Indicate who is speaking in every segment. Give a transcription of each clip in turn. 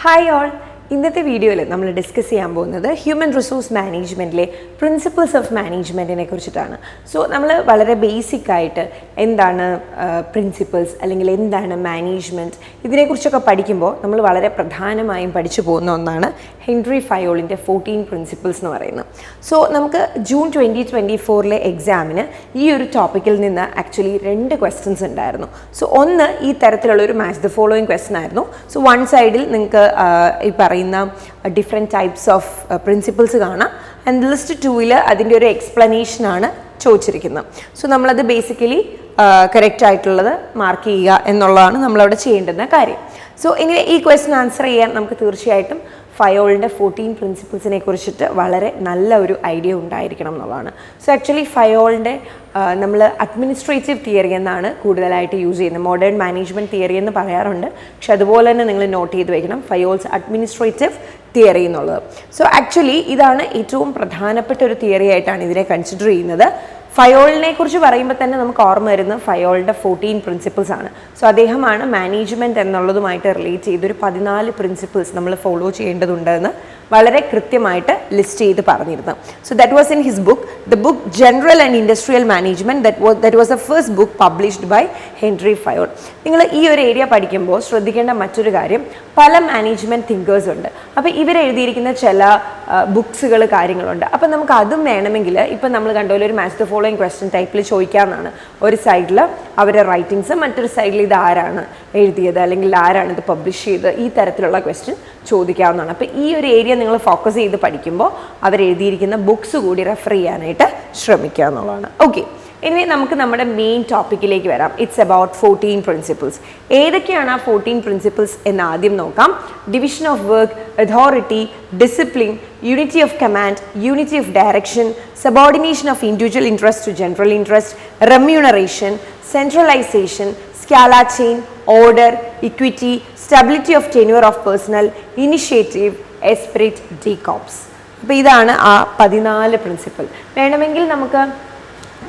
Speaker 1: Hi all. ഇന്നത്തെ വീഡിയോയിൽ നമ്മൾ ഡിസ്കസ് ചെയ്യാൻ പോകുന്നത് ഹ്യൂമൻ റിസോഴ്സ് മാനേജ്മെൻറ്റിലെ പ്രിൻസിപ്പിൾസ് ഓഫ് മാനേജ്മെൻറ്റിനെ കുറിച്ചിട്ടാണ്. സോ നമ്മൾ വളരെ ബേസിക് ആയിട്ട് എന്താണ് പ്രിൻസിപ്പിൾസ് അല്ലെങ്കിൽ എന്താണ് മാനേജ്മെൻറ്റ് ഇതിനെക്കുറിച്ചൊക്കെ പഠിക്കുമ്പോൾ നമ്മൾ വളരെ പ്രധാനമായും പഠിച്ചു പോകുന്ന ഒന്നാണ് ഹെൻറി ഫയോളിൻ്റെ 14 പ്രിൻസിപ്പിൾസ് എന്ന് പറയുന്നത്. സോ നമുക്ക് ജൂൺ 2024 എക്സാമിന് ഈ ഒരു ടോപ്പിക്കിൽ നിന്ന് ആക്ച്വലി 2 ക്വസ്റ്റ്യൻസ് ഉണ്ടായിരുന്നു. സോ ഒന്ന് ഈ തരത്തിലുള്ളൊരു മാച്ച് ദ ഫോളോയിങ് ക്വസ്റ്റ്യൻ ആയിരുന്നു. സോ വൺ സൈഡിൽ നിങ്ങൾക്ക് ഈ പറയുന്ന ഡിഫറെൻറ്റ് ടൈപ്സ് ഓഫ് പ്രിൻസിപ്പിൾസ് കാണാം. ആൻഡ് ലിസ്റ്റ് 2 അതിൻ്റെ ഒരു എക്സ്പ്ലനേഷനാണ് ചോദിച്ചിരിക്കുന്നത്. സോ നമ്മളത് ബേസിക്കലി കറക്റ്റ് ആയിട്ടുള്ളത് മാർക്ക് ചെയ്യുക എന്നുള്ളതാണ് നമ്മളവിടെ ചെയ്യേണ്ടുന്ന കാര്യം. സോ ഇനി ഈ ക്വസ്റ്റ്യൻ ആൻസർ ചെയ്യാൻ നമുക്ക് തീർച്ചയായിട്ടും ഫയോളിൻ്റെ 14 പ്രിൻസിപ്പിൾസിനെ കുറിച്ചിട്ട് വളരെ നല്ല ഒരു ഐഡിയ ഉണ്ടായിരിക്കണം എന്നുള്ളതാണ്. സോ ആക്ച്വലി ഫയോളിൻ്റെ നമ്മൾ അഡ്മിനിസ്ട്രേറ്റീവ് തിയറി എന്നാണ് കൂടുതലായിട്ട് യൂസ് ചെയ്യുന്നത്. മോഡേൺ മാനേജ്മെൻറ്റ് തിയറി എന്ന് പറയാറുണ്ട്, പക്ഷെ അതുപോലെ തന്നെ നിങ്ങൾ നോട്ട് ചെയ്ത് വയ്ക്കണം ഫയോൾസ് അഡ്മിനിസ്ട്രേറ്റീവ് തിയറി എന്നുള്ളത്. സോ ആക്ച്വലി ഇതാണ് ഏറ്റവും പ്രധാനപ്പെട്ട ഒരു തിയറി ആയിട്ടാണ് ഇതിനെ കൺസിഡർ ചെയ്യുന്നത്. ഫയോളിനെ കുറിച്ച് പറയുമ്പോൾ തന്നെ നമുക്ക് ഓർമ്മ വരുന്നത് ഫയോളിൻ്റെ 14 പ്രിൻസിപ്പിൾസ് ആണ്. സോ അദ്ദേഹമാണ് മാനേജ്മെൻറ്റ് എന്നുള്ളതുമായിട്ട് റിലേറ്റ് ചെയ്തൊരു 14 പ്രിൻസിപ്പിൾസ് നമ്മൾ ഫോളോ ചെയ്യേണ്ടതുണ്ടെന്ന് വളരെ കൃത്യമായിട്ട് ലിസ്റ്റ് ചെയ്ത് പറഞ്ഞിരുന്നു. So that was in his book the book general and industrial management. That was the first book published by Henry Fayol. നിങ്ങൾ ഈ ഒരു ഏരിയ പഠിക്കുമ്പോൾ ശ്രദ്ധിക്കേണ്ട മറ്റൊരു കാര്യം, പല മാനേജ്മെൻറ്റ് തിങ്കേഴ്സ് ഉണ്ട്. അപ്പോൾ ഇവരെഴുതിയിരിക്കുന്ന ചില ബുക്സുകൾ കാര്യങ്ങളുണ്ട്. അപ്പോൾ നമുക്ക് അതും വേണമെങ്കിൽ ഇപ്പം നമ്മൾ കണ്ടുപോലെ ഒരു മാച്ച് ദ ഫോളോയിങ് ക്വസ്റ്റ്യൻ ടൈപ്പിൽ ചോദിക്കാമെന്നാണ്. ഒരു സൈഡിൽ അവരുടെ റൈറ്റിങ്സ്, മറ്റൊരു സൈഡിൽ ഇത് ആരാണ് എഴുതിയത് അല്ലെങ്കിൽ ആരാണ് ഇത് പബ്ലിഷ് ചെയ്തത്, ഈ തരത്തിലുള്ള ക്വസ്റ്റ്യൻ ചോദിക്കാവുന്നതാണ്. അപ്പോൾ ഈ ഒരു ഏരിയ നിങ്ങൾ ഫോക്കസ് ചെയ്ത് പഠിക്കുമ്പോൾ അവരെഴുതിയിരിക്കുന്ന ബുക്സ് കൂടി റെഫർ ചെയ്യാനായിട്ട് ശ്രമിക്കുക എന്നുള്ളതാണ്. ഓക്കെ, ഇനി നമുക്ക് നമ്മുടെ മെയിൻ ടോപ്പിക്കിലേക്ക് വരാം. It's about 14 principles. ഏതൊക്കെയാണ് ആ 14 പ്രിൻസിപ്പിൾസ് എന്ന് ആദ്യം നോക്കാം. Division of work, authority, discipline, unity of command, unity of direction, subordination of individual interest to general interest, remuneration, centralisation, scalar chain, order, equity, stability of tenure of personnel, initiative, esprit, decops. അപ്പോൾ ഇതാണ് ആ 14 principle. വേണമെങ്കിൽ നമുക്ക്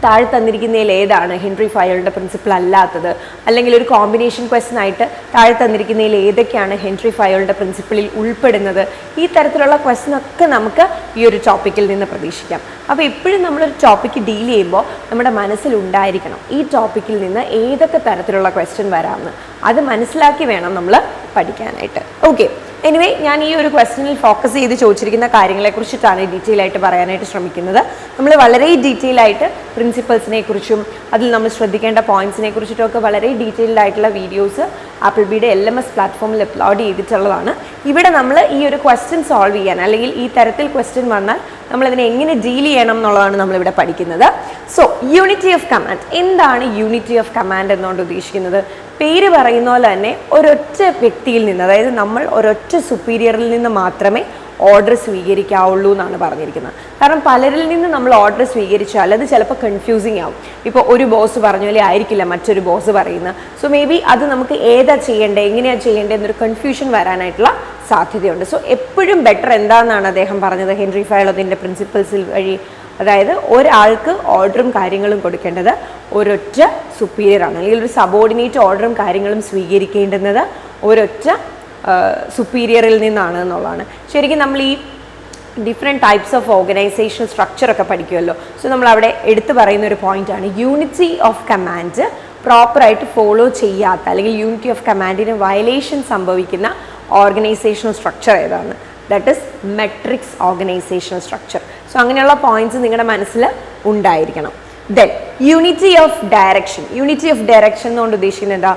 Speaker 1: താഴെ തന്നിരിക്കുന്നതിൽ ഏതാണ് Henry ഫയോളിൻ്റെ principle അല്ലാത്തത്, അല്ലെങ്കിൽ ഒരു കോമ്പിനേഷൻ ക്വസ്റ്റ്യൻ ആയിട്ട് താഴെ തന്നിരിക്കുന്നതിൽ ഏതൊക്കെയാണ് ഹെൻറി ഫയോളിൻ്റെ പ്രിൻസിപ്പിളിൽ ഉൾപ്പെടുന്നത്, ഈ തരത്തിലുള്ള ക്വസ്റ്റ്യൻ ഒക്കെ നമുക്ക് ഈ ഒരു ടോപ്പിക്കിൽ നിന്ന് പ്രതീക്ഷിക്കാം. അപ്പോൾ എപ്പോഴും നമ്മളൊരു ടോപ്പിക്ക് ഡീൽ ചെയ്യുമ്പോൾ നമ്മുടെ മനസ്സിലുണ്ടായിരിക്കണം ഈ ടോപ്പിക്കിൽ നിന്ന് ഏതൊക്കെ തരത്തിലുള്ള ക്വസ്റ്റ്യൻ വരാമെന്ന്. അത് മനസ്സിലാക്കി വേണം നമ്മൾ പഠിക്കാനായിട്ട്. ഓക്കെ, എനിവേ ഞാൻ ഈ ഒരു ക്വസ്റ്റ്യനിൽ ഫോക്കസ് ചെയ്ത് ചോദിച്ചിരിക്കുന്ന കാര്യങ്ങളെക്കുറിച്ചിട്ടാണ് ഡീറ്റെയിൽ ആയിട്ട് പറയാനായിട്ട് ശ്രമിക്കുന്നത്. നമ്മൾ വളരെ ഡീറ്റെയിൽ ആയിട്ട് പ്രിൻസിപ്പിൾസിനെ കുറിച്ചും അതിൽ നമ്മൾ ശ്രദ്ധിക്കേണ്ട പോയിന്റ്സിനെ കുറിച്ചിട്ടും ഒക്കെ വളരെ ഡീറ്റെയിൽഡ് ആയിട്ടുള്ള വീഡിയോസ് ആപ്പിൾബിയുടെ LMS പ്ലാറ്റ്ഫോമിൽ അപ്ലോഡ് ചെയ്തിട്ടുള്ളതാണ്. ഇവിടെ നമ്മൾ ഈ ഒരു ക്വസ്റ്റ്യൻ സോൾവ് ചെയ്യാൻ അല്ലെങ്കിൽ ഈ തരത്തിൽ ക്വസ്റ്റ്യൻ വന്നാൽ നമ്മളതിനെ എങ്ങനെ ഡീൽ ചെയ്യണം എന്നുള്ളതാണ് നമ്മളിവിടെ പഠിക്കുന്നത്. So unity of command. എന്താണ് യൂണിറ്റി ഓഫ് കമാൻഡ് എന്നുകൊണ്ട് ഉദ്ദേശിക്കുന്നത്? പേര് പറയുന്ന പോലെ തന്നെ ഒരൊറ്റ വ്യക്തിയിൽ നിന്ന്, അതായത് നമ്മൾ ഒരൊറ്റ സുപ്പീരിയറിൽ നിന്ന് മാത്രമേ ഓർഡർ സ്വീകരിക്കാവുള്ളൂ എന്നാണ് പറഞ്ഞിരിക്കുന്നത്. കാരണം പലരിൽ നിന്ന് നമ്മൾ ഓർഡർ സ്വീകരിച്ചാൽ അത് ചിലപ്പോൾ കൺഫ്യൂസിങ് ആവും. ഇപ്പോൾ ഒരു ബോസ് പറഞ്ഞ പോലെ ആയിരിക്കില്ല മറ്റൊരു ബോസ് പറയുന്നത്. സോ മേ ബി അത് നമുക്ക് ഏതാ ചെയ്യേണ്ടത്, എങ്ങനെയാണ് ചെയ്യേണ്ടത് എന്നൊരു കൺഫ്യൂഷൻ വരാനായിട്ടുള്ള സാധ്യതയുണ്ട്. സോ എപ്പോഴും ബെറ്റർ എന്താണെന്നാണ് അദ്ദേഹം പറഞ്ഞത് ഹെൻറി ഫയോൾ അതിൻ്റെ പ്രിൻസിപ്പിൾസിൽ വഴി. അതായത് ഒരാൾക്ക് ഓർഡറും കാര്യങ്ങളും കൊടുക്കേണ്ടത് ഒരൊറ്റ സുപ്പീരിയർ ആണ്, അല്ലെങ്കിൽ ഒരു സബോർഡിനേറ്റ് ഓർഡറും കാര്യങ്ങളും സ്വീകരിക്കേണ്ടുന്നത് ഒരൊറ്റ സുപ്പീരിയറിൽ നിന്നാണ് എന്നുള്ളതാണ്. ശരിക്കും നമ്മൾ ഈ ഡിഫറെൻറ്റ് ടൈപ്സ് ഓഫ് ഓർഗനൈസേഷൻ സ്ട്രക്ചറൊക്കെ പഠിക്കുമല്ലോ. സോ നമ്മൾ അവിടെ എടുത്തു പറയുന്ന ഒരു പോയിൻ്റാണ് യൂണിറ്റി ഓഫ് കമാൻഡ് പ്രോപ്പറായിട്ട് ഫോളോ ചെയ്യാത്ത അല്ലെങ്കിൽ യൂണിറ്റി ഓഫ് കമാൻഡിന് വയലേഷൻ സംഭവിക്കുന്ന ഓർഗനൈസേഷണൽ സ്ട്രക്ചർ ഏതാണ്? That is matrix organisational structure. So അങ്ങനെയുള്ള പോയിന്റ്സ് നിങ്ങളുടെ മനസ്സിൽ ഉണ്ടായിരിക്കണം. Then unity of direction. Unity of direction എന്നുകൊണ്ട് ഉദ്ദേശിക്കുന്നത് എന്താ?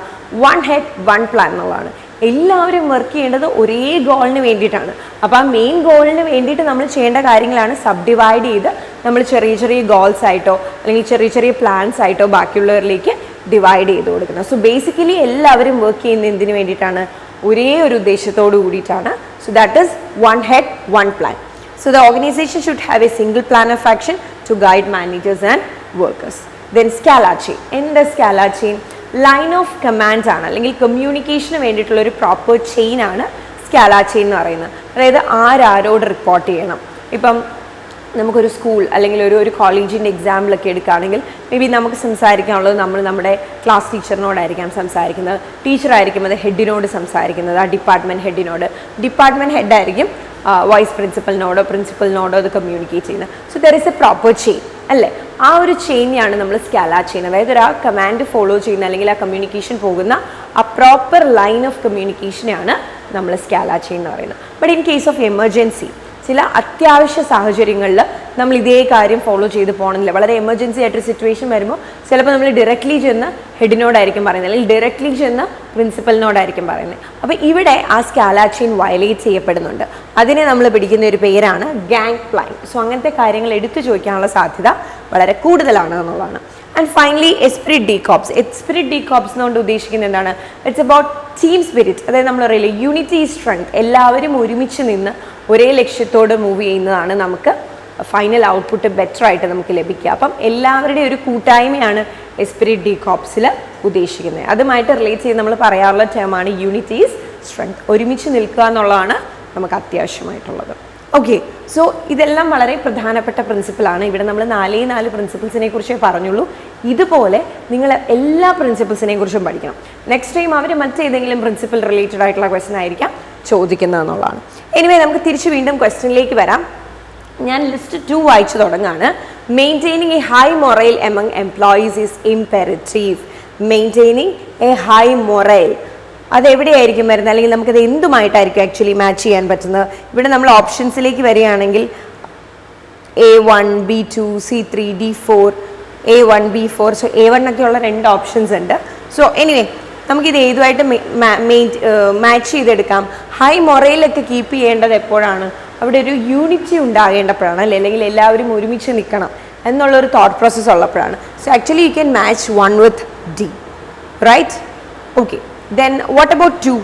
Speaker 1: വൺ ഹെഡ് വൺ പ്ലാൻ എന്നുള്ളതാണ്. എല്ലാവരും വർക്ക് ചെയ്യേണ്ടത് ഒരേ ഗോളിന് വേണ്ടിയിട്ടാണ്. അപ്പോൾ ആ മെയിൻ ഗോളിന് വേണ്ടിയിട്ട് നമ്മൾ ചെയ്യേണ്ട കാര്യങ്ങളാണ് സബ് ഡിവൈഡ് ചെയ്ത് നമ്മൾ ചെറിയ ചെറിയ ഗോൾസ് ആയിട്ടോ അല്ലെങ്കിൽ ചെറിയ ചെറിയ പ്ലാൻസ് ആയിട്ടോ ബാക്കിയുള്ളവരിലേക്ക് ഡിവൈഡ് ചെയ്ത് കൊടുക്കുന്നത്. സോ ബേസിക്കലി എല്ലാവരും വർക്ക് ചെയ്യുന്നത് എന്തിനു വേണ്ടിയിട്ടാണ്? ഒരേ ഒരു ഉദ്ദേശത്തോടു കൂടിയിട്ടാണ്. So that is one head, one plan. So the organization should have a single plan of action to guide managers and workers. Then scala chain. In the scala chain, line of commands ആണ്, അല്ലെങ്കിൽ കമ്മ്യൂണിക്കേഷന് വേണ്ടിയിട്ടുള്ള ഒരു proper chain ആണ് സ്കാല chain എന്ന് പറയുന്നത്. അതായത് ആരോട് report ചെയ്യണം. ഇപ്പം നമുക്കൊരു സ്കൂൾ അല്ലെങ്കിൽ ഒരു കോളേജിൻ്റെ എക്സാമ്പിളൊക്കെ എടുക്കുകയാണെങ്കിൽ മേ ബി നമുക്ക് സംസാരിക്കാനുള്ളത് നമ്മൾ നമ്മുടെ ക്ലാസ് ടീച്ചറിനോടായിരിക്കാം സംസാരിക്കുന്നത്, ടീച്ചറായിരിക്കും അത് ഹെഡിനോട് സംസാരിക്കുന്നത്, ആ ഡിപ്പാർട്ട്മെൻറ്റ് ഹെഡിനോട്, ഡിപ്പാർട്ട്മെൻറ്റ് ഹെഡായിരിക്കും വൈസ് പ്രിൻസിപ്പലിനോടോ അത് കമ്മ്യൂണിക്കേറ്റ് ചെയ്യുന്നത്. So there is A proper chain അല്ലേ? ആ ഒരു ചെയിനെയാണ് നമ്മൾ സ്കാലാർ ചെയിൻ, അതായത് ആ കമാൻഡ് ഫോളോ ചെയ്യുന്ന അല്ലെങ്കിൽ ആ കമ്മ്യൂണിക്കേഷൻ പോകുന്ന ആ പ്രോപ്പർ ലൈൻ ഓഫ് കമ്മ്യൂണിക്കേഷനെയാണ് നമ്മൾ സ്കാലാർ ചെയിൻ എന്ന് പറയുന്നത്. But in case of emergency, ചില അത്യാവശ്യ സാഹചര്യങ്ങളിൽ നമ്മൾ ഇതേ കാര്യം ഫോളോ ചെയ്ത് പോകണമെന്നില്ല. വളരെ എമർജൻസി ആയിട്ടൊരു സിറ്റുവേഷൻ വരുമ്പോൾ ചിലപ്പോൾ നമ്മൾ ഡയറക്റ്റ്ലി ചെന്ന് ഹെഡിനോടായിരിക്കും പറയുന്നത്, അല്ലെങ്കിൽ ഡയറക്റ്റ്ലി ചെന്ന് പ്രിൻസിപ്പലിനോടായിരിക്കും പറയുന്നത്. അപ്പോൾ ഇവിടെ ആ സ്കാലാർ ചെയിൻ വയലേറ്റ് ചെയ്യപ്പെടുന്നുണ്ട്. അതിനെ നമ്മൾ പിടിക്കുന്ന ഒരു പേരാണ് ഗാങ് പ്ലാങ്ക്. സോ അങ്ങനത്തെ കാര്യങ്ങൾ എടുത്തു ചോദിക്കാനുള്ള സാധ്യത വളരെ കൂടുതലാണ് എന്നുള്ളതാണ്. And finally esprit de corps. Esprit de corps എന്നുകൊണ്ട് ഉദ്ദേശിക്കുന്നത് എന്താണ്? It's about team spirit. അതായത് നമ്മൾ അറിയില്ലേ, യൂണിറ്റി സ്ട്രെങ്ത്, എല്ലാവരും ഒരുമിച്ച് നിന്ന് ഒരേ ലക്ഷ്യത്തോട് മൂവ് ചെയ്യുന്നതാണ് നമുക്ക് ഫൈനൽ ഔട്ട്പുട്ട് ബെറ്റർ ആയിട്ട് നമുക്ക് ലഭിക്കുക. അപ്പം എല്ലാവരുടെയും ഒരു കൂട്ടായ്മയാണ് എസ്പിരിറ്റ് ഡീകോപ്സിൽ ഉദ്ദേശിക്കുന്നത്. അതുമായിട്ട് റിലേറ്റ് ചെയ്ത് നമ്മൾ പറയാറുള്ള ടേമാണ് യൂണിറ്റി ഈസ് സ്ട്രെങ്ത്. ഒരുമിച്ച് നിൽക്കുക എന്നുള്ളതാണ് നമുക്ക് അത്യാവശ്യമായിട്ടുള്ളത്. ഓക്കെ, സോ ഇതെല്ലാം വളരെ പ്രധാനപ്പെട്ട പ്രിൻസിപ്പിളാണ്. ഇവിടെ നമ്മൾ 4 പ്രിൻസിപ്പിൾസിനെ കുറിച്ചേ പറഞ്ഞുള്ളൂ. ഇതുപോലെ നിങ്ങൾ എല്ലാ പ്രിൻസിപ്പിൾസിനെ കുറിച്ചും പഠിക്കണം. നെക്സ്റ്റ് ടൈം അവർ മറ്റേതെങ്കിലും പ്രിൻസിപ്പിൾ റിലേറ്റഡ് ആയിട്ടുള്ള ക്വസ്റ്റൻ ആയിരിക്കാം ചോദിക്കുന്നത് എന്നുള്ളതാണ്. എനിവേ നമുക്ക് തിരിച്ച് വീണ്ടും ക്വസ്റ്റ്യനിലേക്ക് വരാം. ഞാൻ ലിസ്റ്റ് 2 വായിച്ചു തുടങ്ങാണ്. Maintaining a high morale among employees is imperative. Maintaining a high morale അതെവിടെയായിരിക്കും വരുന്നത്, അല്ലെങ്കിൽ നമുക്കത് എന്തുമായിട്ടായിരിക്കും ആക്ച്വലി മാച്ച് ചെയ്യാൻ പറ്റുന്നത്? ഇവിടെ നമ്മൾ ഓപ്ഷൻസിലേക്ക് വരികയാണെങ്കിൽ A1, B2, C3, D4, A1, B4. So A1 ഒക്കെയുള്ള 2 ഓപ്ഷൻസ് ഉണ്ട്. സോ എനിവേ നമുക്കിത് ഏതുമായിട്ട് മാച്ച് ചെയ്തെടുക്കാം. ഹൈ മൊറയിലൊക്കെ കീപ്പ് ചെയ്യേണ്ടത് എപ്പോഴാണ്? അവിടെ ഒരു യൂണിറ്റി ഉണ്ടാകേണ്ടപ്പോഴാണ് അല്ലേ, അല്ലെങ്കിൽ എല്ലാവരും ഒരുമിച്ച് നിൽക്കണം എന്നുള്ളൊരു തോട്ട് പ്രോസസ്സ് ഉള്ളപ്പോഴാണ്. So actually you can match 1 with D, right? Okay, then what about 2?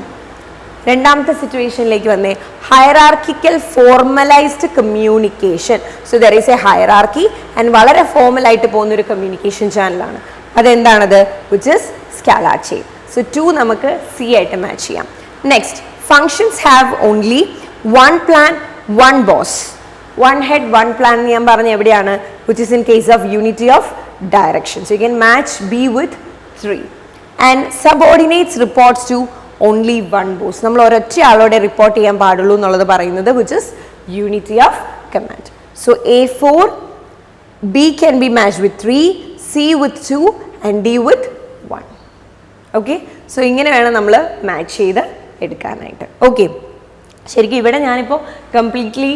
Speaker 1: രണ്ടാമത്തെ സിറ്റുവേഷനിലേക്ക് വന്നേ. Hierarchical formalised communication. So there is a hierarchy and വളരെ ഫോർമലായിട്ട് പോകുന്നൊരു കമ്മ്യൂണിക്കേഷൻ ചാനലാണ്. അതെന്താണത്? Which is scalar chain. So 2 നമുക്ക് C ആയിട്ട് മാച്ച് ചെയ്യാം. Next, functions have only 1 plan 1 boss. 1 head 1 plan എന്ന് ഞാൻ പറഞ്ഞ എവിടെയാണ്? Which is in case of unity of direction. So you can match B with 3. And subordinates reports to only 1 boss. നമ്മൾ ഒരൊറ്റ ആളോടെ റിപ്പോർട്ട് ചെയ്യാൻ പാടുള്ളൂ എന്നുള്ളത് പറയുന്നത് which is unity of command. So A4, B can be matched with 3, C with 2 and D with 1. Okay, so ഇങ്ങനെ വേണം നമ്മൾ മാച്ച് ചെയ്ത് എടുക്കാനായിട്ട്. ഓക്കെ, ശരിക്കും ഇവിടെ ഞാനിപ്പോൾ കംപ്ലീറ്റ്ലി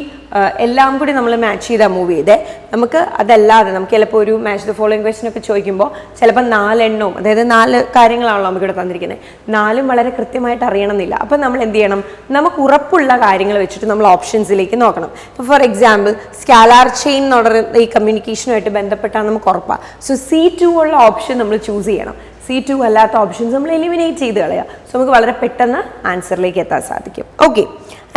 Speaker 1: എല്ലാം കൂടി നമ്മൾ മാച്ച് ചെയ്താൽ മൂവ് ചെയ്തേ. നമുക്ക് അതല്ലാതെ നമുക്ക് ചിലപ്പോൾ ഒരു മാച്ച് ദ ഫോളോയിങ് ക്വസ്റ്റൻ ഒക്കെ ചോദിക്കുമ്പോൾ ചിലപ്പോൾ 4 എണ്ണവും, അതായത് 4 കാര്യങ്ങളാണല്ലോ നമുക്കിവിടെ തന്നിരിക്കുന്നത്, 4ഉം വളരെ കൃത്യമായിട്ട് അറിയണമെന്നില്ല. അപ്പം നമ്മൾ എന്ത് ചെയ്യണം? നമുക്ക് ഉറപ്പുള്ള കാര്യങ്ങൾ വെച്ചിട്ട് നമ്മൾ ഓപ്ഷൻസിലേക്ക് നോക്കണം. ഇപ്പോൾ ഫോർ എക്സാമ്പിൾ സ്കാലാർ ചെയിൻ എന്ന് പറയുന്ന ഈ കമ്മ്യൂണിക്കേഷനുമായിട്ട് ബന്ധപ്പെട്ടാണ് നമുക്ക് ഉറപ്പാണ്. സോ C2 ഉള്ള ഓപ്ഷൻ നമ്മൾ ചൂസ് ചെയ്യണം. C2 അല്ലാത്ത ഓപ്ഷൻസ് നമ്മൾ എലിമിനേറ്റ് ചെയ്ത് കളയുക. സോ നമുക്ക് വളരെ പെട്ടെന്ന് ആൻസറിലേക്ക് എത്താൻ സാധിക്കും. ഓക്കെ,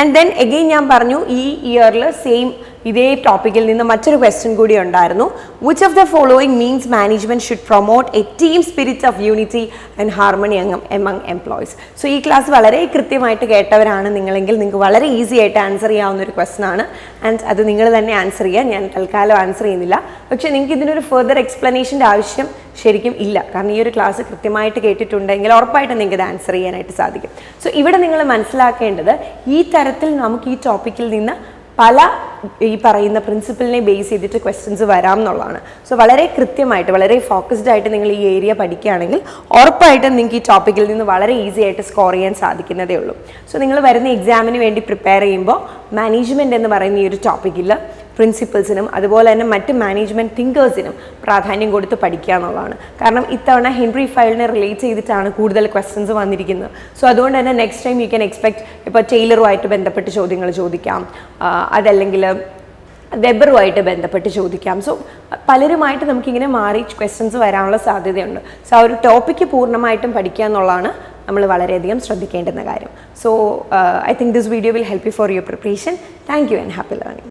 Speaker 1: ആൻഡ് ദെൻ എഗെയിൻ ഞാൻ പറഞ്ഞു ഈ ഇയറിൽ സെയിം ഇതേ ടോപ്പിക്കിൽ നിന്ന് മറ്റൊരു ക്വസ്റ്റ്യൻ കൂടി ഉണ്ടായിരുന്നു. Which of the following means management should promote A team spirit of unity and harmony among employees. So ഈ ക്ലാസ് വളരെ കൃത്യമായിട്ട് കേട്ടവരാണ് നിങ്ങളെങ്കിൽ നിങ്ങൾക്ക് വളരെ ഈസി ആയിട്ട് ആൻസർ ചെയ്യാവുന്ന ഒരു ക്വസ്റ്റൻ ആണ്. ആൻഡ് അത് നിങ്ങൾ തന്നെ ആൻസർ ചെയ്യുക, ഞാൻ തൽക്കാലം ആൻസർ ചെയ്യുന്നില്ല. പക്ഷേ നിങ്ങൾക്ക് ഇതിനൊരു ഫെർദർ എക്സ്പ്ലനേഷൻ്റെ ആവശ്യം ശരിക്കും ഇല്ല, കാരണം ഈ ഒരു ക്ലാസ് കൃത്യമായിട്ട് കേട്ടിട്ടുണ്ടെങ്കിൽ ഉറപ്പായിട്ടും നിങ്ങൾക്ക് ഇത് ആൻസർ ചെയ്യാനായിട്ട് സാധിക്കും. സോ ഇവിടെ നിങ്ങൾ മനസ്സിലാക്കേണ്ടത് ഈ തരത്തിൽ നമുക്ക് ഈ ടോപ്പിക്കിൽ നിന്ന് പല ഈ പറയുന്ന പ്രിൻസിപ്പിളിനെ ബേസ് ചെയ്തിട്ട് ക്വസ്റ്റ്യൻസ് വരാം എന്നുള്ളതാണ്. സോ വളരെ കൃത്യമായിട്ട് വളരെ ഫോക്കസ്ഡ് ആയിട്ട് നിങ്ങൾ ഈ ഏരിയ പഠിക്കുകയാണെങ്കിൽ ഉറപ്പായിട്ടും നിങ്ങൾക്ക് ഈ ടോപ്പിക്കിൽ നിന്ന് വളരെ ഈസി ആയിട്ട് സ്കോർ ചെയ്യാൻ സാധിക്കുന്നതേ ഉള്ളൂ. സോ നിങ്ങൾ വരുന്ന എക്സാമിന് വേണ്ടി പ്രിപ്പയർ ചെയ്യുമ്പോൾ മാനേജ്മെൻറ്റ് എന്ന് പറയുന്ന ഈ ഒരു ടോപ്പിക്കിൽ പ്രിൻസിപ്പിൾസിനും അതുപോലെ തന്നെ മറ്റ് മാനേജ്മെൻറ്റ് തിങ്കേഴ്സിനും പ്രാധാന്യം കൊടുത്ത് പഠിക്കുക എന്നുള്ളതാണ്. കാരണം ഇത്തവണ ഹെൻറി ഫയലിനെ റിലേറ്റ് ചെയ്തിട്ടാണ് കൂടുതൽ ക്വസ്റ്റ്യൻസ് വന്നിരിക്കുന്നത്. സോ അതുകൊണ്ട് തന്നെ next time you can expect ഇപ്പോൾ ടൈലറുമായിട്ട് ബന്ധപ്പെട്ട് ചോദ്യങ്ങൾ ചോദിക്കാം, അതല്ലെങ്കിൽ വെബറുമായിട്ട് ബന്ധപ്പെട്ട് ചോദിക്കാം. സോ പലരുമായിട്ട് നമുക്കിങ്ങനെ മാറി ക്വസ്റ്റ്യൻസ് വരാനുള്ള സാധ്യതയുണ്ട്. സോ ആ ഒരു ടോപ്പിക്ക് പൂർണ്ണമായിട്ടും പഠിക്കുക എന്നുള്ളതാണ് നമ്മൾ വളരെയധികം ശ്രദ്ധിക്കേണ്ടുന്ന കാര്യം. So I think this video will help you for your preparation. Thank you and happy learning.